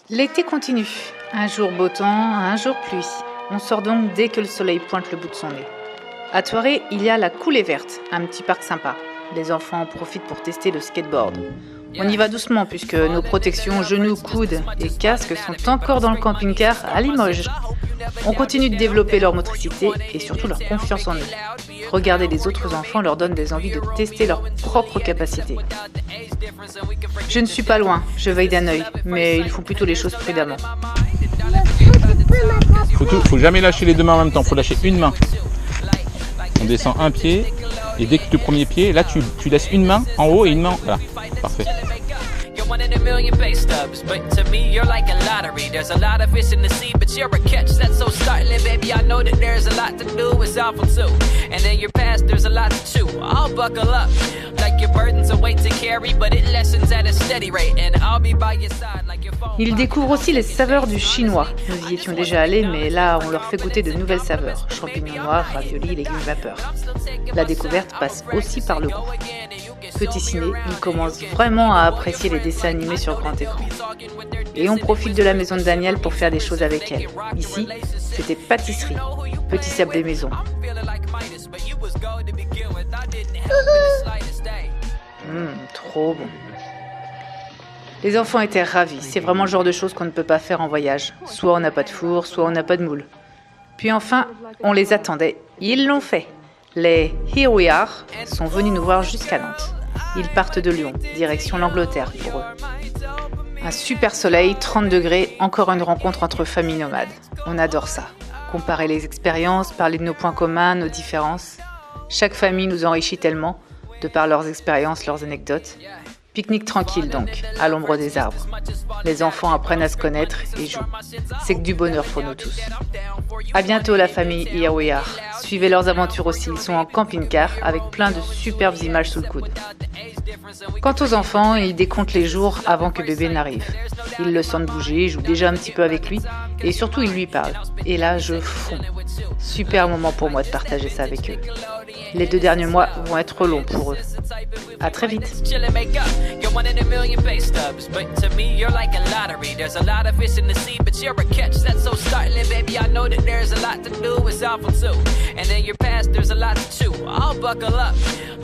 L'été continue. Un jour beau temps, un jour pluie. On sort donc dès que le soleil pointe le bout de son nez. À Thoiré, il y a la Coulée Verte, un petit parc sympa. Les enfants en profitent pour tester le skateboard. On y va doucement puisque nos protections genoux, coudes et casques sont encore dans le camping-car à Limoges. On continue de développer leur motricité et surtout leur confiance en eux. Regarder les autres enfants leur donne des envies de tester leurs propres capacités. Je ne suis pas loin, je veille d'un œil, mais ils font plutôt les choses prudemment. Faut jamais lâcher les deux mains en même temps, faut lâcher une main. On descend un pied et dès que le premier pied, là tu laisses une main en haut et une main. Voilà, parfait. One in a million pay stubs, but to me you're like a lottery. There's a lot of fish in the sea, but you're a catch that's so startling. Baby, I know that there's a lot to do, it's awful too. And in your past there's a lot to chew. I'll buckle up, like your burden's a weight to carry, but it lessens at a steady rate. And I'll be by your side like your phone. Ils découvrent aussi les saveurs du chinois. Nous y étions déjà allés, mais là on leur fait goûter de nouvelles saveurs. Champignons noirs, raviolis, légumes vapeur. La découverte passe aussi par le goût. Petit ciné, ils commencent vraiment à apprécier les dessins animés sur grand écran. Et on profite de la maison de Daniel pour faire des choses avec elle. Ici, c'était pâtisserie, petit sablé maison. Trop bon. Les enfants étaient ravis, c'est vraiment le genre de choses qu'on ne peut pas faire en voyage. Soit on n'a pas de four, soit on n'a pas de moule. Puis enfin, on les attendait, ils l'ont fait. Les Here We Are sont venus nous voir jusqu'à Nantes. Ils partent de Lyon, direction l'Angleterre pour eux. Un super soleil, 30 degrés, encore une rencontre entre familles nomades. On adore ça. Comparer les expériences, parler de nos points communs, nos différences. Chaque famille nous enrichit tellement, de par leurs expériences, leurs anecdotes. Pique-nique tranquille donc, à l'ombre des arbres. Les enfants apprennent à se connaître et jouent. C'est que du bonheur pour nous tous. À bientôt la famille Here We Are. Suivez leurs aventures aussi, ils sont en camping-car avec plein de superbes images sous le coude. Quant aux enfants, ils décomptent les jours avant que bébé n'arrive. Ils le sentent bouger, jouent déjà un petit peu avec lui et surtout ils lui parlent. Et là, je fonds. Super moment pour moi de partager ça avec eux. Les 2 derniers mois vont être longs pour eux. À très vite. You're one in a million pay stubs, but to me you're like a lottery. There's a lot of fish in the sea, but you're a catch that's so startling. Baby, I know that there's a lot to do, it's awful too. And in your past there's a lot to chew. I'll buckle up,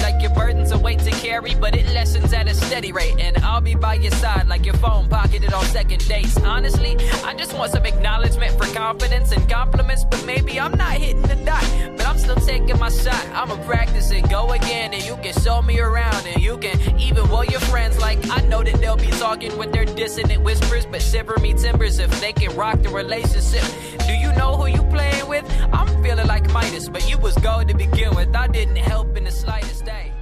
like your burden's a weight to carry, but it lessens at a steady rate. And I'll be by your side like your phone pocketed on second dates. Honestly, I just want some acknowledgement for confidence and compliments, but maybe I'm not hitting the dot, but I'm still taking my shot. I'ma practice and go again, and you can show me around, and you can even will your friends. Like I know that they'll be talking with their dissonant whispers, but shiver me timbers if they can rock the relationship. Do you know who you playing with? I'm feeling like Midas, but you was gold to begin with. I didn't help in the slightest day.